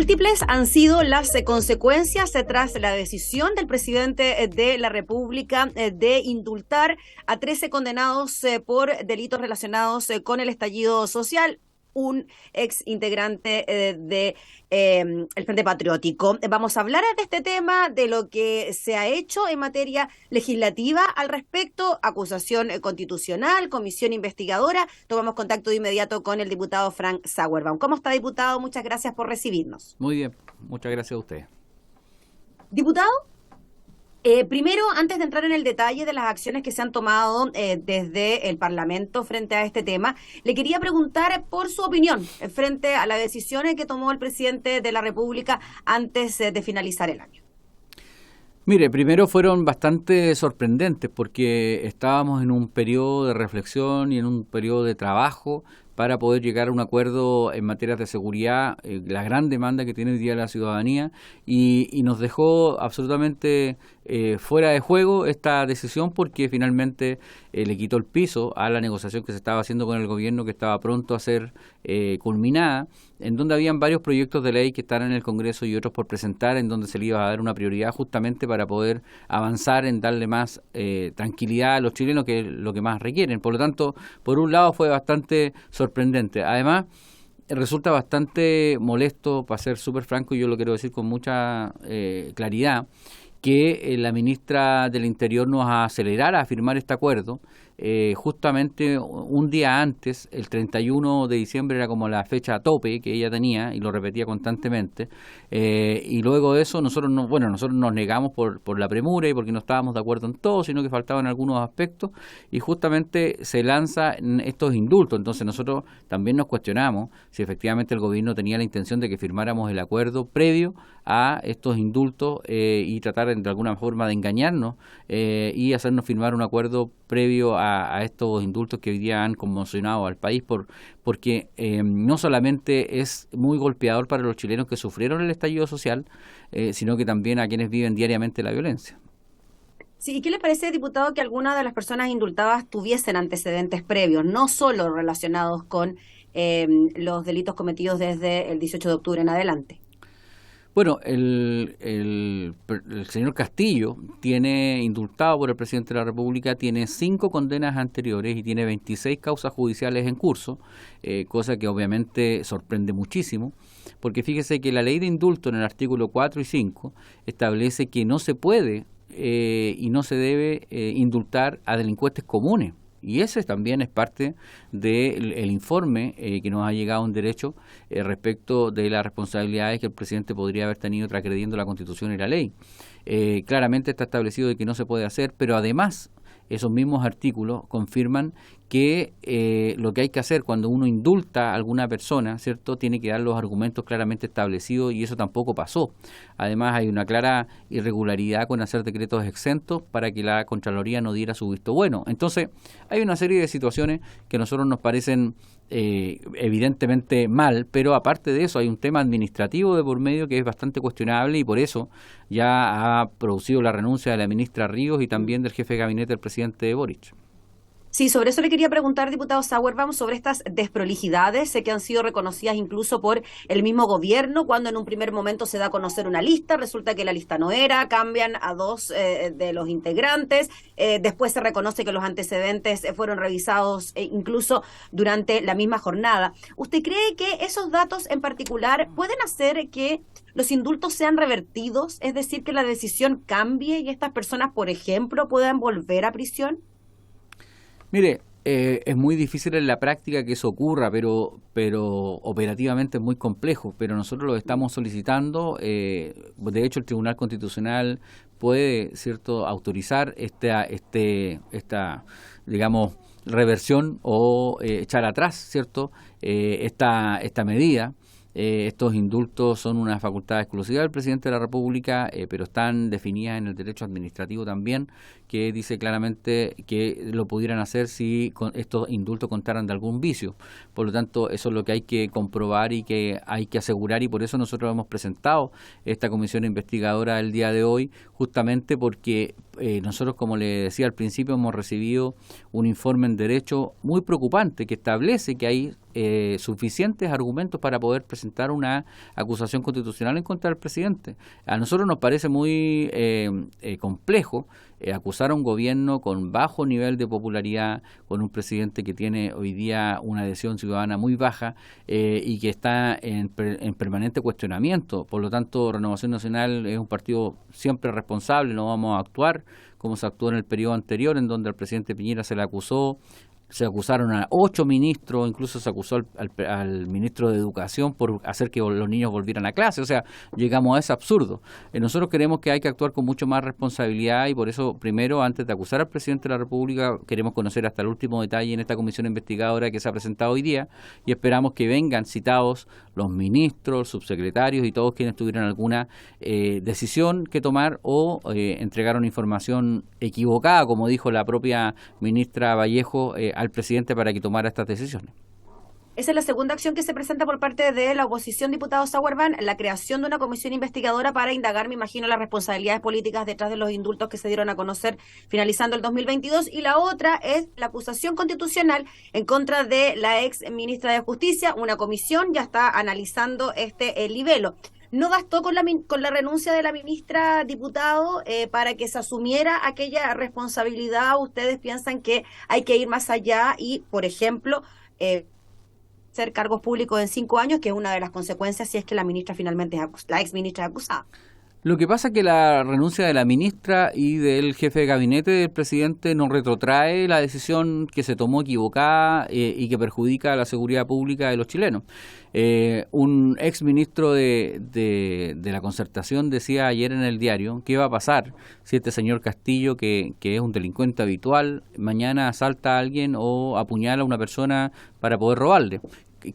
Múltiples han sido las consecuencias tras la decisión del presidente de la República de indultar a 13 condenados por delitos relacionados con el estallido social. Un ex integrante de el Frente Patriótico. Vamos a hablar de este tema, de lo que se ha hecho en materia legislativa al respecto, acusación constitucional, comisión investigadora. Tomamos contacto de inmediato con el diputado Frank Sauerbaum. ¿Cómo está, diputado? Muchas gracias por recibirnos. Muy bien, muchas gracias a usted. Diputado, primero, antes de entrar en el detalle de las acciones que se han tomado desde el Parlamento frente a este tema, le quería preguntar por su opinión frente a las decisiones que tomó el presidente de la República antes de finalizar el año. Mire, primero fueron bastante sorprendentes porque estábamos en un periodo de reflexión y en un periodo de trabajo para poder llegar a un acuerdo en materia de seguridad, la gran demanda que tiene hoy día la ciudadanía, y nos dejó absolutamente fuera de juego esta decisión porque finalmente le quitó el piso a la negociación que se estaba haciendo con el gobierno, que estaba pronto a ser culminada, en donde habían varios proyectos de ley que están en el Congreso y otros por presentar, en donde se le iba a dar una prioridad justamente para poder avanzar en darle más tranquilidad a los chilenos, que es lo que más requieren. Por lo tanto, por un lado fue bastante sorprendente. Además, resulta bastante molesto, para ser súper franco, y yo lo quiero decir con mucha claridad, que la ministra del Interior nos acelerara a firmar este acuerdo. Justamente un día antes, el 31 de diciembre era como la fecha tope que ella tenía y lo repetía constantemente, y luego de eso nosotros nos negamos por la premura y porque no estábamos de acuerdo en todo, sino que faltaban algunos aspectos, y justamente se lanzan estos indultos. Entonces nosotros también nos cuestionamos si efectivamente el gobierno tenía la intención de que firmáramos el acuerdo previo a estos indultos y tratar de alguna forma de engañarnos y hacernos firmar un acuerdo previo a estos indultos que hoy día han conmocionado al país, porque no solamente es muy golpeador para los chilenos que sufrieron el estallido social, sino que también a quienes viven diariamente la violencia. Sí, ¿y qué le parece, diputado, que algunas de las personas indultadas tuviesen antecedentes previos, no solo relacionados con los delitos cometidos desde el 18 de octubre en adelante? Bueno, el señor Castillo tiene indultado por el presidente de la República, tiene 5 condenas anteriores y tiene 26 causas judiciales en curso, cosa que obviamente sorprende muchísimo, porque fíjese que la ley de indulto en el artículo 4 y 5 establece que no se puede y no se debe indultar a delincuentes comunes. Y ese también es parte del informe que nos ha llegado en derecho respecto de las responsabilidades que el presidente podría haber tenido transgrediendo la Constitución y la ley. Claramente está establecido de que no se puede hacer, pero además esos mismos artículos confirman que lo que hay que hacer cuando uno indulta a alguna persona, ¿cierto?, tiene que dar los argumentos claramente establecidos, y eso tampoco pasó. Además, hay una clara irregularidad con hacer decretos exentos para que la Contraloría no diera su visto bueno. Entonces, hay una serie de situaciones que a nosotros nos parecen evidentemente mal, pero aparte de eso hay un tema administrativo de por medio que es bastante cuestionable, y por eso ya ha producido la renuncia de la ministra Ríos y también del jefe de gabinete del presidente Boric. Sí, sobre eso le quería preguntar, diputado Sauerbaum, sobre estas desprolijidades que han sido reconocidas incluso por el mismo gobierno, cuando en un primer momento se da a conocer una lista, resulta que la lista no era, cambian a 2 de los integrantes, después se reconoce que los antecedentes fueron revisados incluso durante la misma jornada. ¿Usted cree que esos datos en particular pueden hacer que los indultos sean revertidos, es decir, que la decisión cambie y estas personas, por ejemplo, puedan volver a prisión? Mire, es muy difícil en la práctica que eso ocurra, pero operativamente es muy complejo. Pero nosotros lo estamos solicitando. De hecho, el Tribunal Constitucional puede, ¿cierto?, autorizar esta digamos, reversión o echar atrás, ¿cierto?, esta medida. Estos indultos son una facultad exclusiva del presidente de la República, pero están definidas en el derecho administrativo también, que dice claramente que lo pudieran hacer si estos indultos contaran de algún vicio. Por lo tanto, eso es lo que hay que comprobar y que hay que asegurar, y por eso nosotros hemos presentado esta comisión investigadora el día de hoy, justamente porque nosotros, como le decía al principio, hemos recibido un informe en derecho muy preocupante que establece que hay suficientes argumentos para poder presentar una acusación constitucional en contra del presidente. A nosotros nos parece muy complejo acusar a un gobierno con bajo nivel de popularidad, con un presidente que tiene hoy día una adhesión ciudadana muy baja y que está en permanente cuestionamiento. Por lo tanto, Renovación Nacional es un partido siempre responsable, no vamos a actuar como se actuó en el periodo anterior, en donde al presidente Piñera se acusaron a 8 ministros, incluso se acusó al ministro de Educación por hacer que los niños volvieran a clase. O sea, llegamos a ese absurdo. Nosotros creemos que hay que actuar con mucho más responsabilidad y por eso, primero, antes de acusar al presidente de la República, queremos conocer hasta el último detalle en esta comisión investigadora que se ha presentado hoy día y esperamos que vengan citados los ministros, subsecretarios y todos quienes tuvieran alguna decisión que tomar o entregaron información equivocada, como dijo la propia ministra Vallejo, al presidente para que tomara estas decisiones. Esa es la segunda acción que se presenta por parte de la oposición, diputado Sauerban, la creación de una comisión investigadora para indagar, me imagino, las responsabilidades políticas detrás de los indultos que se dieron a conocer finalizando el 2022. Y la otra es la acusación constitucional en contra de la ex ministra de Justicia. Una comisión ya está analizando el libelo. ¿No bastó con la renuncia de la ministra, diputado, para que se asumiera aquella responsabilidad? ¿Ustedes piensan que hay que ir más allá y, por ejemplo, ser cargos públicos en 5 años, que es una de las consecuencias si es que la ministra finalmente la ex ministra es acusada? Lo que pasa es que la renuncia de la ministra y del jefe de gabinete del presidente no retrotrae la decisión que se tomó equivocada y que perjudica a la seguridad pública de los chilenos. Un ex ministro de la Concertación decía ayer en el diario qué va a pasar si este señor Castillo, que es un delincuente habitual, mañana asalta a alguien o apuñala a una persona para poder robarle.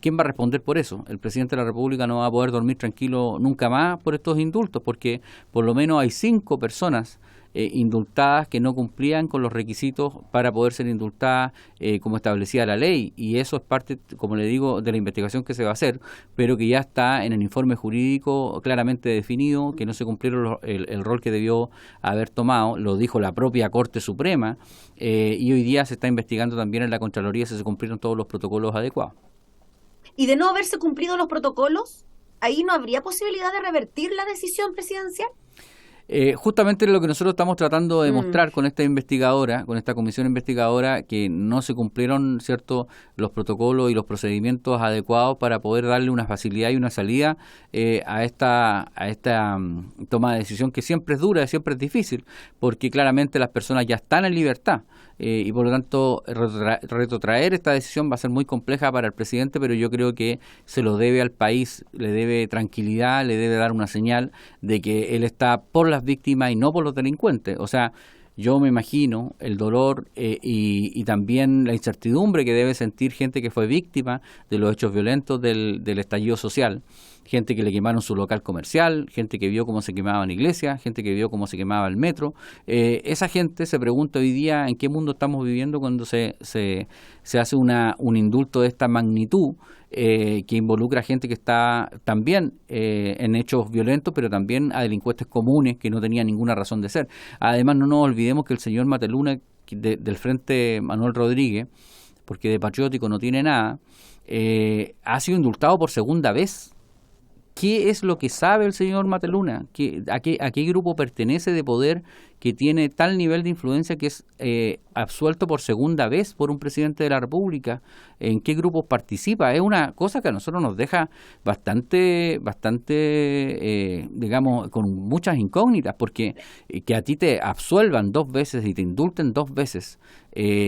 ¿Quién va a responder por eso? El presidente de la República no va a poder dormir tranquilo nunca más por estos indultos, porque por lo menos hay 5 personas indultadas que no cumplían con los requisitos para poder ser indultadas como establecía la ley, y eso es parte, como le digo, de la investigación que se va a hacer, pero que ya está en el informe jurídico claramente definido, que no se cumplieron el rol que debió haber tomado, lo dijo la propia Corte Suprema, y hoy día se está investigando también en la Contraloría si se cumplieron todos los protocolos adecuados. Y de no haberse cumplido los protocolos, ¿ahí no habría posibilidad de revertir la decisión presidencial? Justamente lo que nosotros estamos tratando de demostrar con esta investigadora, con esta comisión investigadora, que no se cumplieron, ¿cierto?, los protocolos y los procedimientos adecuados para poder darle una facilidad y una salida a esta toma de decisión, que siempre es dura, siempre es difícil, porque claramente las personas ya están en libertad. Y por lo tanto retrotraer esta decisión va a ser muy compleja para el presidente, pero yo creo que se lo debe al país, le debe tranquilidad, le debe dar una señal de que él está por las víctimas y no por los delincuentes. O sea, yo me imagino el dolor y también la incertidumbre que debe sentir gente que fue víctima de los hechos violentos del estallido social. Gente que le quemaron su local comercial, gente que vio cómo se quemaban iglesias, gente que vio cómo se quemaba el metro. Esa gente se pregunta hoy día en qué mundo estamos viviendo cuando se hace un indulto de esta magnitud, que involucra a gente que está también en hechos violentos, pero también a delincuentes comunes que no tenían ninguna razón de ser. Además, no nos olvidemos que el señor Mateluna, del Frente Manuel Rodríguez, porque de patriótico no tiene nada, ha sido indultado por segunda vez. ¿Qué es lo que sabe el señor Mateluna? ¿A qué grupo pertenece de poder que tiene tal nivel de influencia que es absuelto por segunda vez por un presidente de la República? ¿En qué grupos participa? Es una cosa que a nosotros nos deja bastante, digamos, con muchas incógnitas, porque que a ti te absuelvan 2 veces y te indulten 2 veces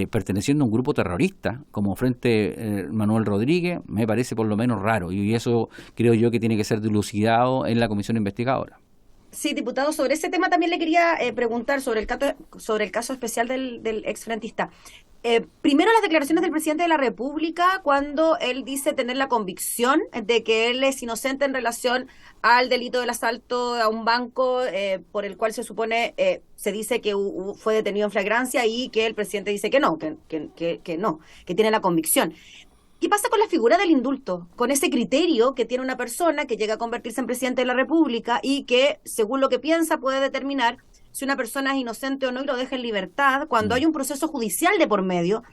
perteneciendo a un grupo terrorista como Frente Manuel Rodríguez, me parece por lo menos raro, y eso creo yo que tiene que ser dilucidado en la comisión investigadora. Sí, diputado, sobre ese tema también le quería preguntar sobre el caso especial del exfrentista. Primero, las declaraciones del presidente de la República cuando él dice tener la convicción de que él es inocente en relación al delito del asalto a un banco por el cual se supone, se dice que fue detenido en flagrancia, y que el presidente dice que no, que tiene la convicción. ¿Qué pasa con la figura del indulto? Con ese criterio que tiene una persona que llega a convertirse en presidente de la República y que, según lo que piensa, puede determinar si una persona es inocente o no y lo deja en libertad cuando hay un proceso judicial de por medio,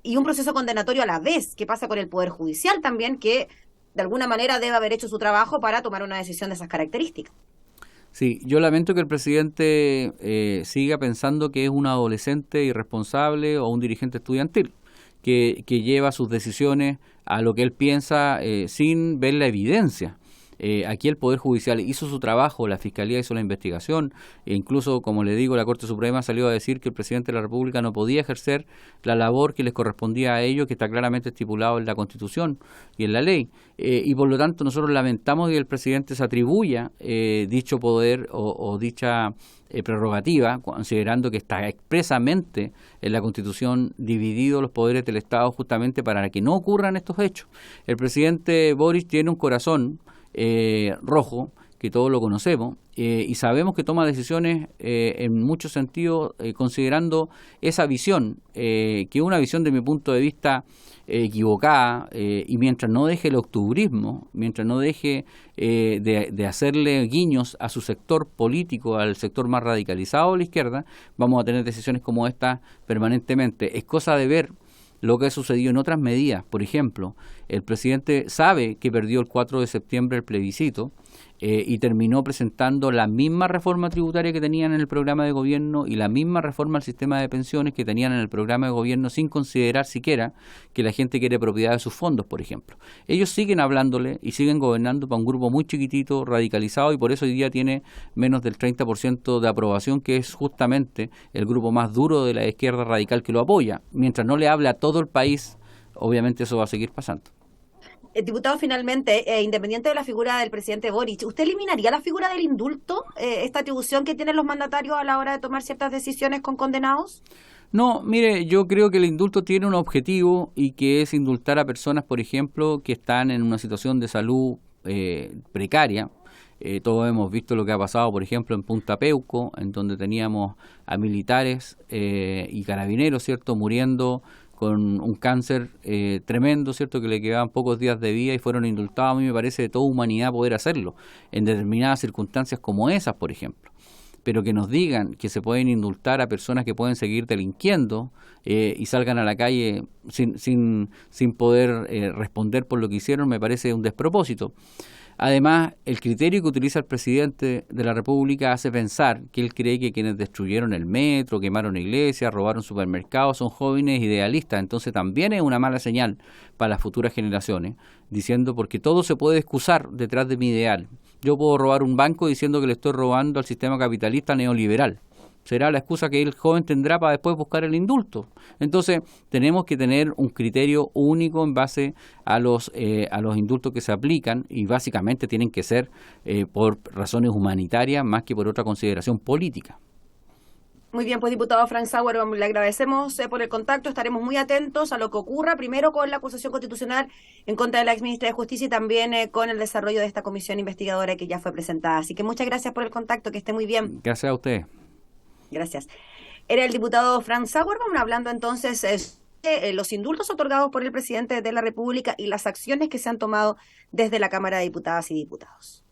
y un proceso condenatorio a la vez. ¿Qué pasa con el Poder Judicial también, que de alguna manera debe haber hecho su trabajo para tomar una decisión de esas características? Sí, yo lamento que el presidente siga pensando que es un adolescente irresponsable o un dirigente estudiantil, que lleva sus decisiones a lo que él piensa sin ver la evidencia. Aquí el Poder Judicial hizo su trabajo, la Fiscalía hizo la investigación, e incluso, como le digo, la Corte Suprema salió a decir que el presidente de la República no podía ejercer la labor que les correspondía a ellos, que está claramente estipulado en la Constitución y en la ley. Y por lo tanto nosotros lamentamos que el presidente se atribuya dicho poder o dicha prerrogativa, considerando que está expresamente en la Constitución divididos los poderes del Estado justamente para que no ocurran estos hechos. El presidente Boric tiene un corazón rojo, que todos lo conocemos, y sabemos que toma decisiones en muchos sentidos considerando esa visión, que es una visión de mi punto de vista equivocada, y mientras no deje el octubrismo, mientras no deje de hacerle guiños a su sector político, al sector más radicalizado de la izquierda, vamos a tener decisiones como esta permanentemente. Es cosa de ver lo que ha sucedido en otras medidas. Por ejemplo, el presidente sabe que perdió el 4 de septiembre el plebiscito y terminó presentando la misma reforma tributaria que tenían en el programa de gobierno y la misma reforma al sistema de pensiones que tenían en el programa de gobierno, sin considerar siquiera que la gente quiere propiedad de sus fondos, por ejemplo. Ellos siguen hablándole y siguen gobernando para un grupo muy chiquitito, radicalizado, y por eso hoy día tiene menos del 30% de aprobación, que es justamente el grupo más duro de la izquierda radical que lo apoya. Mientras no le hable a todo el país, obviamente eso va a seguir pasando. Diputado, finalmente, independiente de la figura del presidente Boric, ¿usted eliminaría la figura del indulto, esta atribución que tienen los mandatarios a la hora de tomar ciertas decisiones con condenados? No, mire, yo creo que el indulto tiene un objetivo, y que es indultar a personas, por ejemplo, que están en una situación de salud precaria. Todos hemos visto lo que ha pasado, por ejemplo, en Punta Peuco, en donde teníamos a militares y carabineros, ¿cierto?, muriendo con un cáncer tremendo, ¿cierto?, que le quedaban pocos días de vida y fueron indultados. A mí me parece de toda humanidad poder hacerlo en determinadas circunstancias como esas, por ejemplo. Pero que nos digan que se pueden indultar a personas que pueden seguir delinquiendo y salgan a la calle sin poder responder por lo que hicieron, me parece un despropósito. Además, el criterio que utiliza el presidente de la República hace pensar que él cree que quienes destruyeron el metro, quemaron iglesias, robaron supermercados son jóvenes idealistas. Entonces también es una mala señal para las futuras generaciones, diciendo porque todo se puede excusar detrás de mi ideal. Yo puedo robar un banco diciendo que le estoy robando al sistema capitalista neoliberal. Será la excusa que el joven tendrá para después buscar el indulto. Entonces, tenemos que tener un criterio único en base a los indultos que se aplican, y básicamente tienen que ser por razones humanitarias más que por otra consideración política. Muy bien, pues diputado Frank Sauer, le agradecemos por el contacto. Estaremos muy atentos a lo que ocurra, primero con la acusación constitucional en contra de la exministra de Justicia y también con el desarrollo de esta comisión investigadora que ya fue presentada. Así que muchas gracias por el contacto, que esté muy bien. Gracias a usted. Gracias. Era el diputado Frank Sauer. Vamos hablando entonces de los indultos otorgados por el presidente de la República y las acciones que se han tomado desde la Cámara de Diputadas y Diputados.